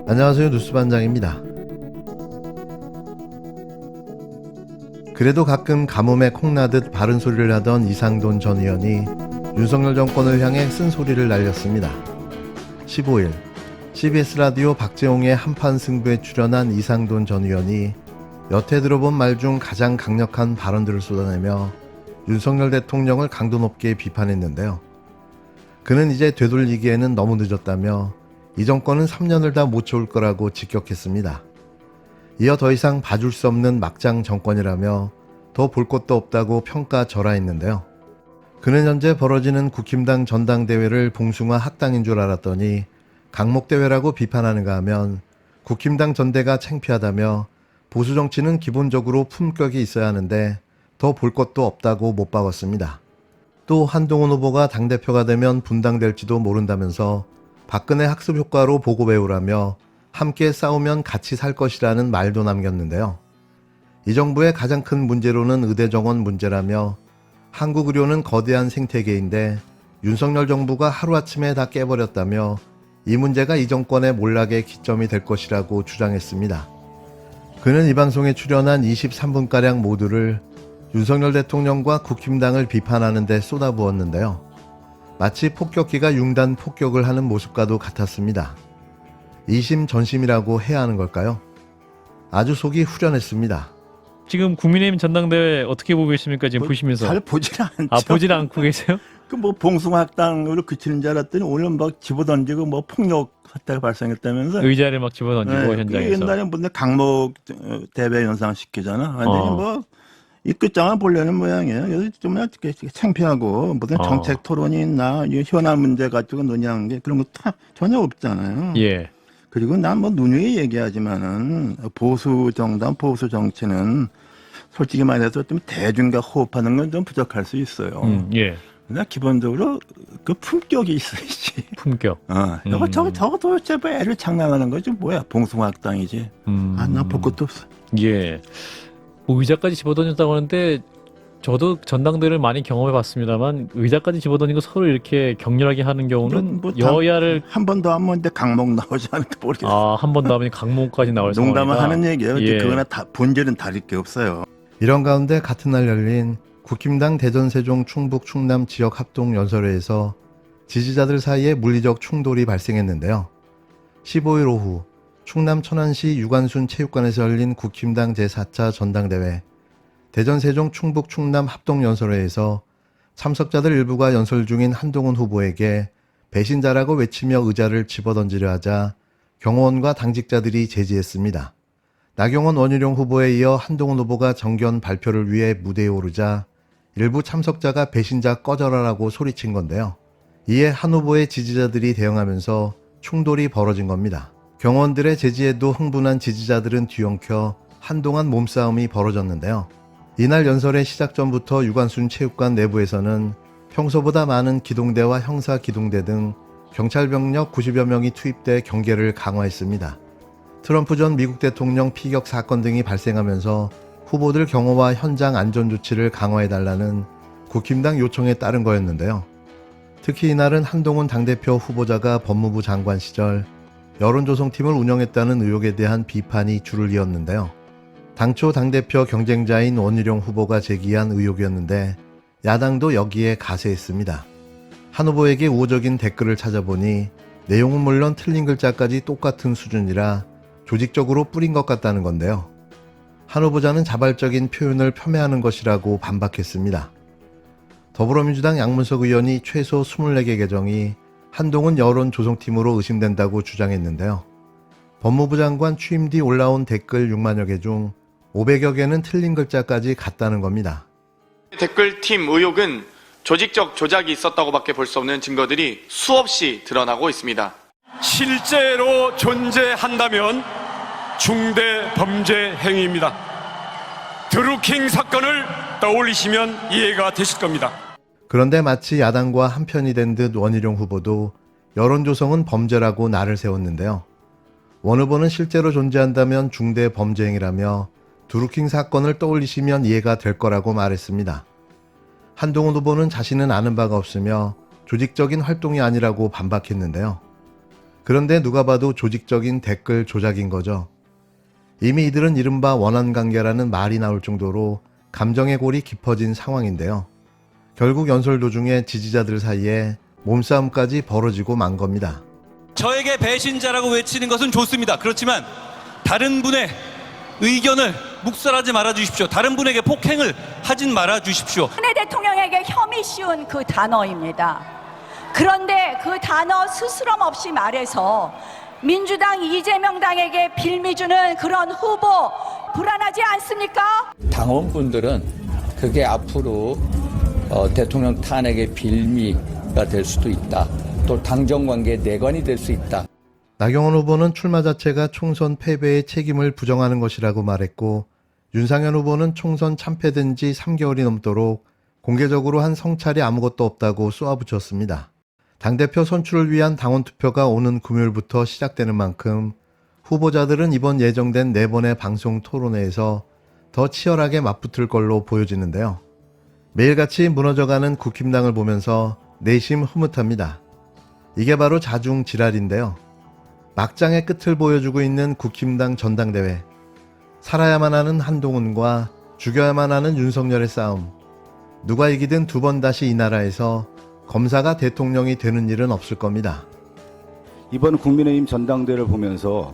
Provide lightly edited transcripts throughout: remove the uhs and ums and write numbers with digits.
안녕하세요. 뉴스반장입니다. 그래도 가끔 가뭄에 콩나듯 바른 소리를 하던 이상돈 전 의원이 윤석열 정권을 향해 쓴소리를 날렸습니다. 15일 CBS 라디오 박재홍의 한판 승부에 출연한 이상돈 전 의원이 여태 들어본 말 중 가장 강력한 발언들을 쏟아내며 윤석열 대통령을 강도 높게 비판했는데요. 그는 이제 되돌리기에는 너무 늦었다며 이 정권은 3년을 다 못 채울 거라고 직격했습니다. 이어 더 이상 봐줄 수 없는 막장 정권이라며 더 볼 것도 없다고 평가절하했는데요. 그는 현재 벌어지는 국힘당 전당대회를 봉숭아 학당인 줄 알았더니 강목대회라고 비판하는가 하면 국힘당 전대가 창피하다며 보수 정치는 기본적으로 품격이 있어야 하는데 더 볼 것도 없다고 못 박았습니다. 또 한동훈 후보가 당대표가 되면 분당될지도 모른다면서 박근혜 학습 효과로 보고 배우라며 함께 싸우면 같이 살 것이라는 말도 남겼는데요. 이 정부의 가장 큰 문제로는 의대 정원 문제라며 한국 의료는 거대한 생태계인데 윤석열 정부가 하루아침에 다 깨버렸다며 이 문제가 이 정권의 몰락의 기점이 될 것이라고 주장했습니다. 그는 이 방송에 출연한 23분가량 모두를 윤석열 대통령과 국힘당을 비판하는 데 쏟아부었는데요. 마치 폭격기가 융단 폭격을 하는 모습과도 같았습니다. 이심전심이라고 해야 하는 걸까요? 아주 속이 후련했습니다. 지금 국민의힘 전당대회 어떻게 보고 계십니까? 지금 보시면서. 잘 보질 않죠. 아, 보질 않고 계세요? 그 뭐 봉숭아학당으로 그치는 줄 알았더니 오늘 막 집어던지고 뭐 폭력 사태가 발생했다면서. 의자를 막 집어던지고 네, 현장에서. 옛날에 뭐 강목 대회 연상시키잖아. 완전히 뭐 이 끝장을 보려는 모양이에요. 그래서 좀 창피하고 무슨 정책 토론이 있나 이 현안 문제 가지고 논의하는 게 그런 거 다 전혀 없잖아요. 예. 그리고 난 뭐 누누이 얘기하지만은 보수 정당, 보수 정치는 솔직히 말해서 좀 대중과 호흡하는 건 좀 부족할 수 있어요. 예. 그러나 기본적으로 그 품격이 있어야지. 품격. 저거 도대체 뭐 애를 장난하는 거지 뭐야? 봉숭아학당이지. 나 볼 것도 없어. 예. 뭐 의자까지 집어던졌다고 하는데 저도 전당대회를 많이 경험해봤습니다만 의자까지 집어던진 거 서로 이렇게 격렬하게 하는 경우는 여야를 한 번 더 하면 강목 나오지 않을까 모르겠어. 한 번 더 하면 강목까지 나올 상황이다. 농담을 하는 얘기예요. 예. 그거나 본질은 다를 게 없어요. 이런 가운데 같은 날 열린 국힘당 대전, 세종, 충북, 충남 지역 합동 연설회에서 지지자들 사이에 물리적 충돌이 발생했는데요. 15일 오후 충남 천안시 유관순 체육관에서 열린 국힘당 제4차 전당대회 대전, 세종, 충북, 충남 합동 연설회에서 참석자들 일부가 연설 중인 한동훈 후보에게 배신자라고 외치며 의자를 집어던지려 하자 경호원과 당직자들이 제지했습니다. 나경원, 원희룡 후보에 이어 한동훈 후보가 정견 발표를 위해 무대에 오르자 일부 참석자가 배신자 꺼져라라고 소리친 건데요. 이에 한 후보의 지지자들이 대응하면서 충돌이 벌어진 겁니다. 경호원들의 제지에도 흥분한 지지자들은 뒤엉켜 한동안 몸싸움이 벌어졌는데요. 이날 연설의 시작 전부터 유관순 체육관 내부에서는 평소보다 많은 기동대와 형사 기동대 등 경찰 병력 90여 명이 투입돼 경계를 강화했습니다. 트럼프 전 미국 대통령 피격 사건 등이 발생하면서 후보들 경호와 현장 안전 조치를 강화해달라는 국힘당 요청에 따른 거였는데요. 특히 이날은 한동훈 당대표 후보자가 법무부 장관 시절 여론조성팀을 운영했다는 의혹에 대한 비판이 줄을 이었는데요. 당초 당대표 경쟁자인 원희룡 후보가 제기한 의혹이었는데 야당도 여기에 가세했습니다. 한 후보에게 우호적인 댓글을 찾아보니 내용은 물론 틀린 글자까지 똑같은 수준이라 조직적으로 뿌린 것 같다는 건데요. 한 후보자는 자발적인 표현을 폄훼하는 것이라고 반박했습니다. 더불어민주당 양문석 의원이 최소 24개 계정이 한동훈 여론조성팀으로 의심된다고 주장했는데요. 법무부 장관 취임 뒤 올라온 댓글 6만여 개 중 500여 개는 틀린 글자까지 같다는 겁니다. 댓글팀 의혹은 조직적 조작이 있었다고밖에 볼 수 없는 증거들이 수없이 드러나고 있습니다. 실제로 존재한다면 중대 범죄 행위입니다. 드루킹 사건을 떠올리시면 이해가 되실 겁니다. 그런데 마치 야당과 한편이 된 듯 원희룡 후보도 여론조성은 범죄라고 날을 세웠는데요. 원 후보는 실제로 존재한다면 중대 범죄 행위라며 드루킹 사건을 떠올리시면 이해가 될 거라고 말했습니다. 한동훈 후보는 자신은 아는 바가 없으며 조직적인 활동이 아니라고 반박했는데요. 그런데 누가 봐도 조직적인 댓글 조작인 거죠. 이미 이들은 이른바 원한관계라는 말이 나올 정도로 감정의 골이 깊어진 상황인데요. 결국 연설 도중에 지지자들 사이에 몸싸움까지 벌어지고 만 겁니다. 저에게 배신자라고 외치는 것은 좋습니다. 그렇지만 다른 분의 의견을 묵살하지 말아 주십시오. 다른 분에게 폭행을 하진 말아 주십시오. 박근혜 대통령에게 혐의 씌운 그 단어입니다. 그런데 그 단어 스스럼 없이 말해서 민주당 이재명 당에게 빌미 주는 그런 후보 불안하지 않습니까? 당원분들은 그게 앞으로 대통령 탄핵의 빌미가 될 수도 있다. 또 당정관계의 내관이 될 수 있다. 나경원 후보는 출마 자체가 총선 패배의 책임을 부정하는 것이라고 말했고, 윤상현 후보는 총선 참패된 지 3개월이 넘도록 공개적으로 한 성찰이 아무것도 없다고 쏘아붙였습니다. 당대표 선출을 위한 당원 투표가 오는 금요일부터 시작되는 만큼 후보자들은 이번 예정된 4번의 방송 토론회에서 더 치열하게 맞붙을 걸로 보여지는데요. 매일같이 무너져가는 국힘당을 보면서 내심 흐뭇합니다. 이게 바로 자중지랄인데요. 막장의 끝을 보여주고 있는 국힘당 전당대회. 살아야만 하는 한동훈과 죽여야만 하는 윤석열의 싸움. 누가 이기든 2번 다시 이 나라에서 검사가 대통령이 되는 일은 없을 겁니다. 이번 국민의힘 전당대회를 보면서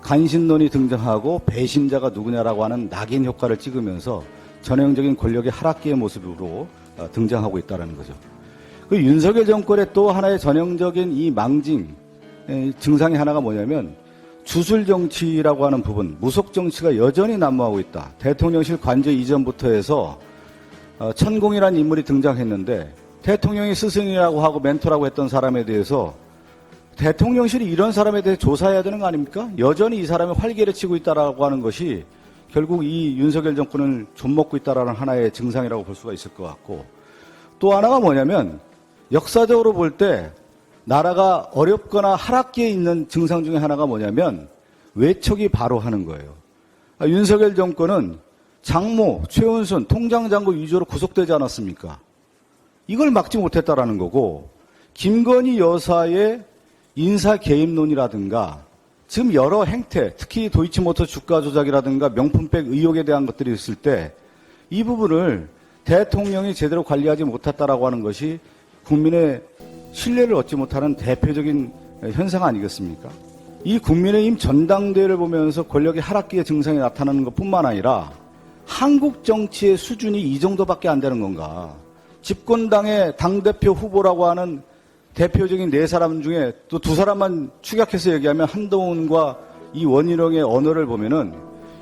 간신론이 등장하고 배신자가 누구냐라고 하는 낙인 효과를 찍으면서 전형적인 권력의 하락기의 모습으로 등장하고 있다는 거죠. 그 윤석열 정권의 또 하나의 전형적인 이 망징 증상이 하나가 뭐냐면 주술 정치라고 하는 부분, 무속 정치가 여전히 난무하고 있다. 대통령실 관저 이전부터 해서 천공이라는 인물이 등장했는데 대통령이 스승이라고 하고 멘토라고 했던 사람에 대해서 대통령실이 이런 사람에 대해 조사해야 되는 거 아닙니까? 여전히 이 사람이 활개를 치고 있다라고 하는 것이 결국 이 윤석열 정권을 좀먹고 있다라는 하나의 증상이라고 볼 수가 있을 것 같고, 또 하나가 뭐냐면 역사적으로 볼 때 나라가 어렵거나 하락기에 있는 증상 중에 하나가 뭐냐면 외척이 바로 하는 거예요. 윤석열 정권은 장모, 최은순, 통장장고 위조로 구속되지 않았습니까? 이걸 막지 못했다라는 거고, 김건희 여사의 인사 개입론이라든가 지금 여러 행태, 특히 도이치모터 주가 조작이라든가 명품백 의혹에 대한 것들이 있을 때 이 부분을 대통령이 제대로 관리하지 못했다라고 하는 것이 국민의 신뢰를 얻지 못하는 대표적인 현상 아니겠습니까? 이 국민의힘 전당대회를 보면서 권력의 하락기의 증상이 나타나는 것뿐만 아니라 한국 정치의 수준이 이 정도밖에 안 되는 건가? 집권당의 당대표 후보라고 하는 대표적인 4사람 중에 또 2사람만 축약해서 얘기하면 한동훈과 이 원희룡의 언어를 보면은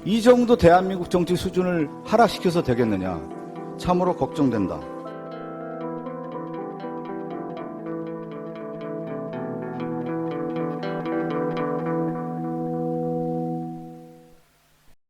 이 정도 대한민국 정치 수준을 하락시켜서 되겠느냐? 참으로 걱정된다.